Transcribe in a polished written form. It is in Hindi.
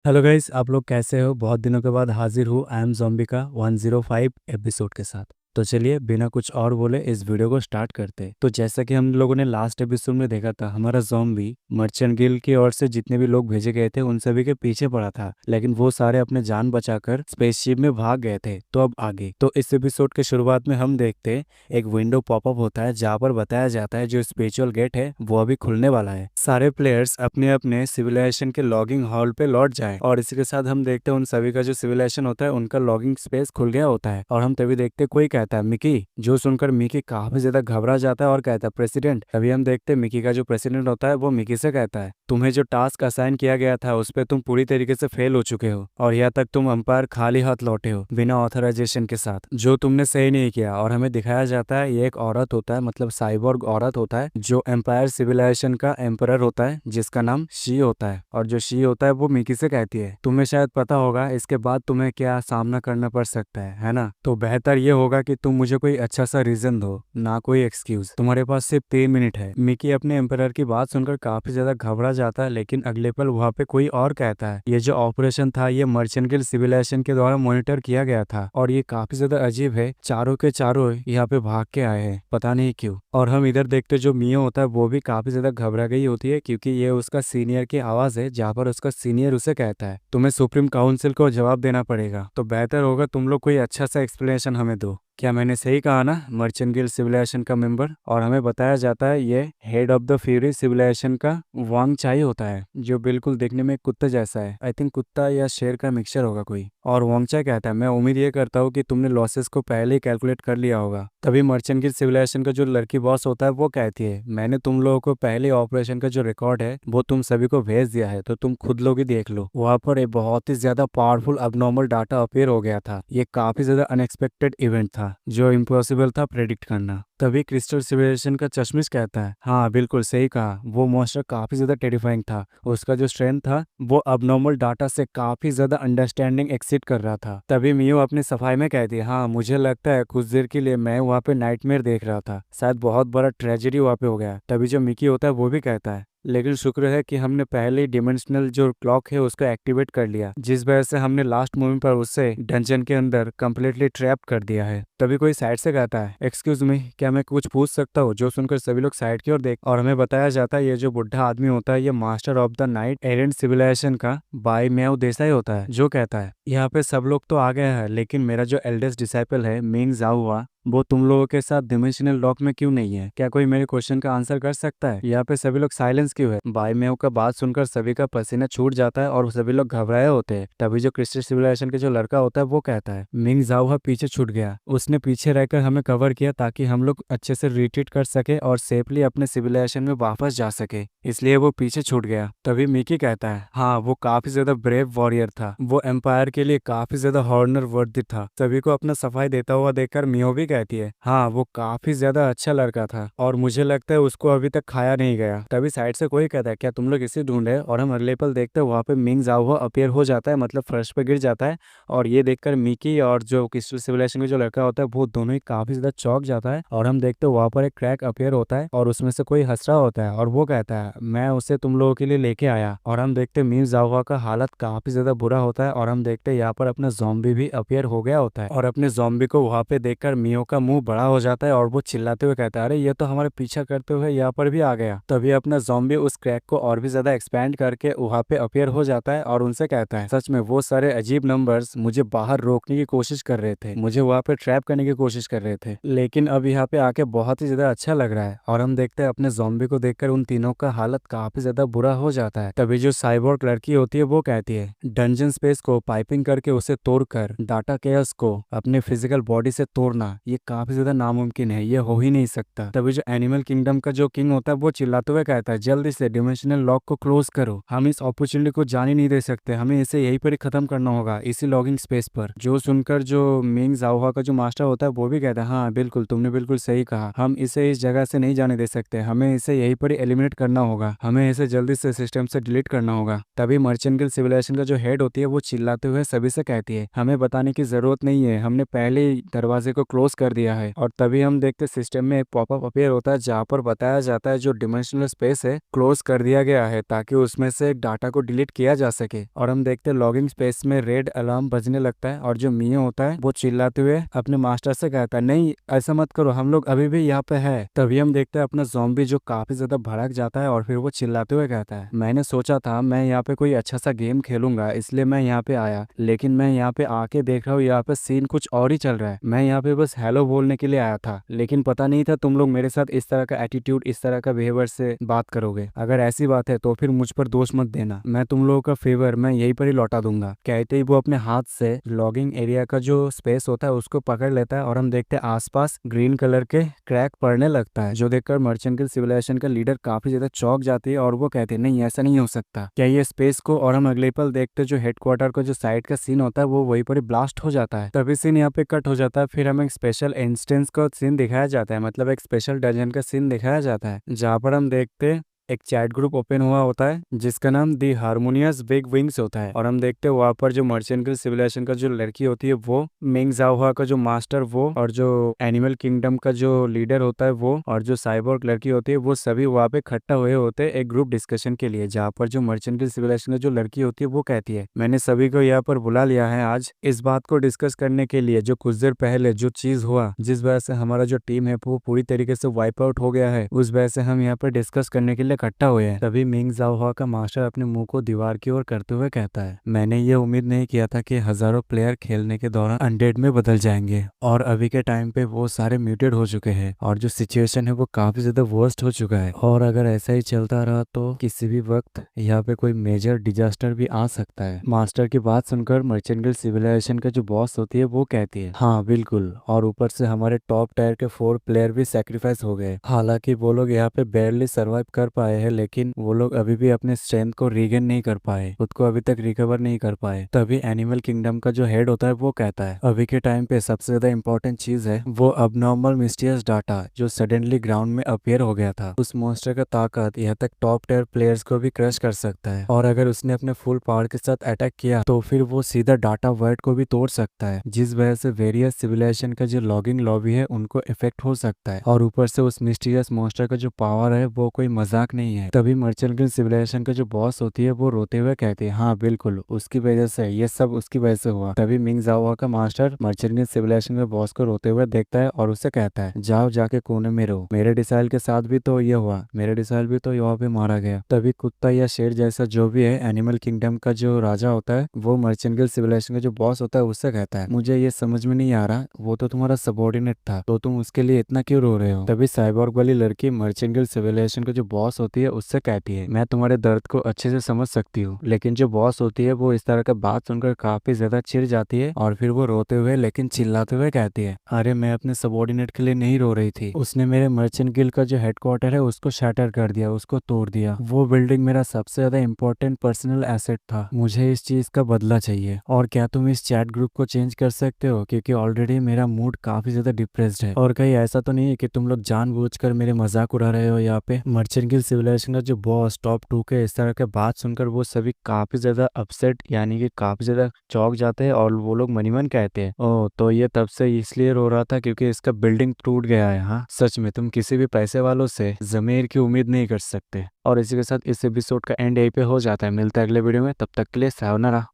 हेलो गाइस, आप लोग कैसे हो? बहुत दिनों के बाद हाजिर हूँ आई एम ज़ॉम्बी का 105 एपिसोड के साथ। तो चलिए बिना कुछ और बोले इस वीडियो को स्टार्ट करते हैं। तो जैसा कि हम लोगों ने लास्ट एपिसोड में देखा था, हमारा ज़ॉम्बी मर्चेंट गिल्ड की ओर से जितने भी लोग भेजे गए थे उन सभी के पीछे पड़ा था, लेकिन वो सारे अपने जान बचाकर स्पेसशिप में भाग गए थे। तो अब आगे तो इस एपिसोड के शुरुआत में हम देखते हैं एक विंडो पॉपअप होता है जहाँ पर बताया जाता है जो स्पिरिचुअल गेट है वो अभी खुलने वाला है। सारे प्लेयर्स अपने अपने सिविलाइजेशन के लॉगिंग हॉल पे लौट जाएं और इसी के साथ हम देखते हैं उन सभी का जो सिविलाइजेशन होता है उनका लॉगिंग स्पेस खुल गया होता है। और हम तभी देखते हैं कोई कहता है मिकी, जो सुनकर मिकी काफी ज्यादा घबरा जाता है और कहता है प्रेसिडेंट। तभी हम देखते हैं मिकी का जो प्रेसिडेंट होता है वो मिकी से कहता है तुम्हें जो टास्क असाइन किया गया था उस पर तुम पूरी तरीके से फेल हो चुके हो और यहाँ तक तुम अंपायर खाली हाथ लौटे हो बिना ऑथराइजेशन के साथ, जो तुमने सही नहीं किया। और हमें दिखाया जाता है ये एक औरत होता है, मतलब साइबोर्ग औरत होता है जो एम्पायर सिविलाइजेशन का एम्परर होता है जिसका नाम शी होता है। और जो शी होता है वो मिकी से कहती है तुम्हें शायद पता होगा इसके बाद तुम्हें क्या सामना करना पड़ सकता है ना? तो बेहतर ये होगा कि तुम मुझे कोई अच्छा सा रीजन दो, ना कोई एक्सक्यूज। तुम्हारे पास सिर्फ 3 मिनट है। मिकी अपने एम्परर की बात सुनकर काफी ज्यादा घबरा जाता है, लेकिन अगले पल वहाँ पे कोई और कहता है ये जो ऑपरेशन था ये मर्चेंट गिल्ड सिविलाइजेशन के द्वारा मॉनिटर किया गया था और ये काफी ज्यादा अजीब है, चारों के चारों यहाँ पे भाग के आए हैं पता नहीं क्यों। और हम इधर देखते जो मियो होता है वो भी काफी ज्यादा घबरा गई होती है क्योंकि ये उसका सीनियर की आवाज है जहाँ पर उसका सीनियर उसे कहता है तुम्हें सुप्रीम काउंसिल को जवाब देना पड़ेगा, तो बेहतर होगा तुम लोग कोई अच्छा सा एक्सप्लेनेशन हमें दो। क्या मैंने सही कहा ना? मर्चेंट गिल्ड सिविलाइजेशन का मेंबर। और हमें बताया जाता है ये head of the fury civilization का वांग चाई होता है जो बिल्कुल देखने में कुत्ते जैसा है। आई थिंक कुत्ता या शेर का मिक्सचर होगा कोई। और वांग चाई कहता है मैं उम्मीद ये करता हूँ कि तुमने लॉसेस को पहले ही कैलकुलेट कर लिया होगा। तभी मर्चेंट गिल्ड सिविलाइजेशन का जो लड़की बॉस होता है वो कहती है मैंने तुम लोगों को पहले ऑपरेशन का जो रिकॉर्ड है वो तुम सभी को भेज दिया है, तो तुम खुद लोग ही देख लो। वहां पर एक बहुत ही ज्यादा पावरफुल अबनॉर्मल डाटा अपेयर हो गया था। ये काफी ज्यादा अनएक्सपेक्टेड इवेंट था जो इम्पॉसिबल था प्रेडिक्ट करना। तभी क्रिस्टल सिविलाइजेशन का चश्मिश कहता है हाँ बिल्कुल सही कहा, वो मॉन्स्टर काफी ज्यादा टेरिफाइंग था। उसका जो स्ट्रेंथ था वो अबनॉर्मल डाटा से काफी ज्यादा अंडरस्टैंडिंग एक्सिट कर रहा था। तभी मियो अपनी सफाई में कहती है हाँ मुझे लगता है कुछ देर के लिए मैं वहाँ पे नाइटमेयर देख रहा था, शायद बहुत बड़ा ट्रेजेडी वहाँ पे हो गया। तभी जो मिकी होता है वो भी कहता है लेकिन शुक्र है कि हमने पहले ही डिमेंशनल जो क्लॉक है उसको एक्टिवेट कर लिया, जिस वजह से हमने लास्ट मोमेंट पर उससे डंजन के अंदर कम्प्लीटली ट्रैप कर दिया है। तभी कोई साइड से कहता है एक्सक्यूज मी, क्या मैं कुछ पूछ सकता हूँ? जो सुनकर सभी लोग साइड की ओर देख और हमें बताया जाता है ये जो बुढ़ा आदमी होता है ये master of the knight errant civilization का बाई म्याओ देसाई होता है, जो कहता है यहाँ पे सब लोग तो आ गए हैं लेकिन मेरा जो एल्डेस्ट डिसाइपल है मिंग जाओ वो तुम लोगों के साथ डिमेंशनल लॉक में क्यों नहीं है? क्या कोई मेरे क्वेश्चन का आंसर कर सकता है? यहाँ पे सभी लोग साइलेंस क्यों है? बाई मेव का बात सुनकर सभी का पसीना छूट जाता है और सभी लोग घबराए होते हैं। तभी जो क्रिस्टल सिविलाइजेशन के जो लड़का होता है वो कहता है मिंग जाओहा पीछे छूट गया, उसने पीछे रहकर हमें कवर किया ताकि हम लोग अच्छे से रिट्रीट कर सके और सेफली अपने सिविलाइजेशन में वापस जा सके, इसलिए वो पीछे छूट गया। तभी मिकी कहता है हाँ वो काफी ज्यादा ब्रेव वॉरियर था, वो एम्पायर के लिए काफी ज्यादा हॉनर वर्दी था। सभी को अपना सफाई देता हुआ देखकर मियो भी कहती है हाँ वो काफी ज्यादा अच्छा लड़का था और मुझे लगता है उसको अभी तक खाया नहीं गया। तभी साइड से कोई कहता है क्या तुम लोग इसे ढूंढ रहे हो? और हम अगले पल देखते हैं वहाँ पे मिंग जाओ अपीयर हो जाता है, मतलब फर्श पे गिर जाता है। और ये देखकर मिकी और जो क्रिस्टल सिविलाइजेशन का जो लड़का होता है वो दोनों ही काफी ज्यादा चौंक जाता है। और हम देखते हैं वहाँ पर एक क्रैक अपीयर होता है और उसमें से कोई हंस रहा होता है और वो कहता है मैं उसे तुम लोगों के लिए लेके आया। और हम देखते हैं मिंग जाओ का हालत काफी ज्यादा बुरा होता है और हम देखते हैं यहाँ पर अपना जॉम्बी भी अपीयर हो गया होता है। और अपने जॉम्बी को वहाँ पे देखकर मियो का मुंह बड़ा हो जाता है और वो चिल्लाते हुए कहता है अरे ये तो हमारे पीछा करते हुए यहाँ पर भी आ गया। तभी अपना जॉम्बी उस क्रैक को और भी ज्यादा एक्सपैंड करके वहाँ पे अपीयर हो जाता है और उनसे कहता है सच में वो सारे अजीब नंबर्स मुझे बाहर रोकने की कोशिश कर रहे थे, मुझे वहाँ पे ट्रैप करने की कोशिश कर रहे थे, लेकिन अब यहाँ पे आके बहुत ही ज्यादा अच्छा लग रहा है। और हम देखते हैं अपने जॉम्बी को देखकर उन तीनों का हालत काफी ज्यादा बुरा हो जाता है। तभी जो साइबोर्ग लड़की होती है वो कहती है डंजन स्पेस को पाइपिंग करके उसे तोड़कर डाटा केयस को अपने फिजिकल बॉडी से तोड़ना ये काफी ज्यादा नामुमकिन है, ये हो ही नहीं सकता। तभी जो एनिमल किंगडम का जो किंग होता है वो चिल्लाते हुए कहता है जल्दी से डिमेंशनल लॉक को क्लोज करो, हम इस अपॉर्चुनिटी को जाने नहीं दे सकते, हमें इसे यहीं पर ही खत्म करना होगा इसी लॉगिंग स्पेस पर। जो सुनकर जो मिंग जाओहा का जो मास्टर होता है वो भी कहता है हाँ बिल्कुल तुमने बिल्कुल सही कहा, हम इसे इस जगह से नहीं जाने दे सकते, हमें इसे यहीं पर ही एलिमिनेट करना होगा, हमें इसे जल्दी से सिस्टम से डिलीट करना होगा। तभी मर्चेंट गिल्ड सिविलाइजेशन का जो हेड होती है वो चिल्लाते हुए सभी से कहती है हमें बताने की जरूरत नहीं है, हमने पहले ही दरवाजे को क्लोज कर दिया है। और तभी हम देखते सिस्टम में एक पॉपअप अपीयर होता है जहाँ पर बताया जाता है जो डिमेंशनल स्पेस है क्लोज कर दिया गया है ताकि उसमें से डाटा को डिलीट किया जा सके। और हम देखते लॉगिंग स्पेस में रेड अलार्म बजने लगता है और जो मियो होता है वो चिल्लाते हुए अपने मास्टर से कहता है नहीं ऐसा मत करो, हम लोग अभी भी यहाँ पे है। तभी हम देखते हैं अपना ज़ॉम्बी जो काफी ज्यादा भड़क जाता है और फिर वो चिल्लाते हुए कहता है मैंने सोचा था मैं यहाँ पे कोई अच्छा सा गेम खेलूंगा इसलिए मैं यहाँ पे आया, लेकिन मैं यहाँ पे आके देख रहा हूँ यहाँ पे सीन कुछ और ही चल रहा है। मैं यहाँ पे बस हेलो बोलने के लिए आया था, लेकिन पता नहीं था तुम लोग मेरे साथ इस तरह का एटीट्यूड इस तरह का बिहेवियर से बात करोगे। अगर ऐसी बात है तो फिर मुझ पर दोष मत देना, मैं तुम लोगों का फेवर मैं यहीं पर ही लौटा दूंगा। कहते ही वो अपने हाथ से लॉगिंग एरिया का जो स्पेस होता है उसको पकड़ लेता है और हम देखते हैं आसपास ग्रीन कलर के क्रैक पड़ने लगता है, जो देखकर मर्चेंट सिविलाइजेशन का लीडर काफी ज्यादा चौंक जाती है और वो कहते हैं नहीं ऐसा नहीं हो सकता क्या ये स्पेस को। और हम अगले पल देखते जो हेडक्वार्टर का जो साइड का सीन होता है वो वहीं पर ब्लास्ट हो जाता है। तभी सीन यहाँ पे कट हो जाता है। फिर हमें एक स्पेशल इंस्टेंस का सीन दिखाया जाता है, मतलब एक स्पेशल डजन का सीन दिखाया जाता है जहाँ पर हम देखते एक चैट ग्रुप ओपन हुआ होता है जिसका नाम दी हारमोनियस बिग विंग्स होता है। और हम देखते हैं वहाँ पर जो मर्चेंट सिविलाइजेशन का जो लड़की होती है वो, मिंग जाओहुआ का जो मास्टर वो, और जो एनिमल किंगडम का जो लीडर होता है वो, और जो साइबोर्ग लड़की होती है वो सभी वहाँ पे इकट्ठा हुए होते हैं एक ग्रुप डिस्कशन के लिए, जहाँ पर जो मर्चेंट सिविलाइजेशन की जो लड़की होती है वो कहती है मैंने सभी को यहाँ पर बुला लिया है आज इस बात को डिस्कस करने के लिए जो कुछ देर पहले जो चीज हुआ जिस वजह से हमारा जो टीम है वो पूरी तरीके से वाइप आउट हो गया है, उस वजह से हम यहाँ पर डिस्कस करने के लिए इकट्ठा हुए हैं। तभी मिंग जाओहुआ का मास्टर अपने मुंह को दीवार की ओर करते हुए कहता है मैंने ये उम्मीद नहीं किया था कि हजारों प्लेयर खेलने के दौरान अनडेड में बदल जाएंगे, और अभी के टाइम पे वो सारे म्यूटेड हो चुके हैं और जो सिचुएशन है वो काफी ज्यादा वर्स्ट हो चुका है, और अगर ऐसा ही चलता रहा तो किसी भी वक्त यहाँ पे कोई मेजर डिजास्टर भी आ सकता है। मास्टर की बात सुनकर मर्चेंट गिल्ड सिविलाइजेशन का जो बॉस होती है वो कहती है हाँ बिल्कुल, और ऊपर से हमारे टॉप टायर के 4 प्लेयर भी सेक्रीफाइस हो गए। हालांकि वो लोग यहाँ पे बेरली सर्वाइव कर पाए हैं, लेकिन वो लोग अभी भी अपने स्ट्रेंथ को रीगेन नहीं कर पाए, खुद को अभी तक रिकवर नहीं कर पाए। तभी एनिमल किंगडम का जो हेड होता है वो कहता है अभी के टाइम पे सबसे ज्यादा इंपॉर्टेंट चीज है वो अबनॉर्मल मिस्टीरियस डाटा जो सडनली ग्राउंड में अपीयर हो गया था। उस मॉन्स्टर का ताकत यहाँ तक टॉप टियर प्लेयर्स को भी क्रश कर सकता है, और अगर उसने अपने फुल पावर के साथ अटैक किया तो फिर वो सीधा डाटा वर्ल्ड को भी तोड़ सकता है, जिस वजह से वेरियस सिविलाइजेशन का जो लॉगिंग लॉबी है उनको इफेक्ट हो सकता है। और ऊपर से उस मिस्टीरियस मॉन्स्टर का जो पावर है वो कोई मजाक नहीं है। तभी मर्चेंट गिल्ड सिविलाइजेशन का जो बॉस होती है वो रोते हुए कहती है हाँ बिल्कुल उसकी वजह से, ये सब उसकी वजह से हुआ। तभी मिंग जाओहुआ का मास्टर मर्चेंट गिल्ड सिविलाइजेशन के बॉस को रोते हुए देखता है और उससे कहता है जाओ जाके कोने में रहो, मेरे डिसाइल के साथ भी तो ये हुआ, मेरे डिसाइल भी तो यहाँ पे मारा गया। तभी कुत्ता या शेर जैसा जो भी है एनिमल किंगडम का जो राजा होता है वो मर्चेंट गिल्ड सिविलाइजेशन का जो बॉस होता है उससे कहता है मुझे ये समझ में नहीं आ रहा, वो तो तुम्हारा सबॉर्डिनेट था तो तुम उसके लिए इतना क्यों रो रहे हो। तभी साइबोर्ग वाली लड़की मर्चेंट गिल्ड सिविलाइजेशन का जो बॉस होती है उससे कहती है मैं तुम्हारे दर्द को अच्छे से समझ सकती हूँ, लेकिन जो बॉस होती है वो इस तरह का बात सुनकर काफी ज्यादा चिढ़ जाती है और फिर वो रोते हुए लेकिन चिल्लाते हुए कहती है अरे मैं अपने सबॉर्डिनेट के लिए नहीं रो रही थी, उसने मेरे मर्चेंट गिल्ड का जो हेडक्वार्टर है उसको शैटर कर दिया, उसको तोड़ दिया। वो बिल्डिंग मेरा सबसे ज्यादा इंपॉर्टेंट पर्सनल एसेट था, मुझे इस चीज का बदला चाहिए। और क्या तुम इस चैट ग्रुप को चेंज कर सकते हो, क्योंकि ऑलरेडी मेरा मूड काफी ज्यादा डिप्रेस्ड है। और कहीं ऐसा तो नहीं है कि तुम लोग जानबूझकर मेरे मजाक उड़ा रहे हो यहाँ पे। मर्चेंट गिल्ड सिविलाइजेशन का जो बॉस टॉप 2 के इस तरह के बात सुनकर वो सभी काफी ज्यादा अपसेट यानी कि काफी ज्यादा चौंक जाते हैं और वो लोग मनीमन कहते हैं ओ तो ये तब से इसलिए रो रहा था क्योंकि इसका बिल्डिंग टूट गया है। हाँ सच में तुम किसी भी पैसे वालों से जमीर की उम्मीद नहीं कर सकते। और इसी के साथ इस एपिसोड का एंड यहीं पे हो जाता है। मिलता है अगले वीडियो में, तब तक के लिए सायोनारा।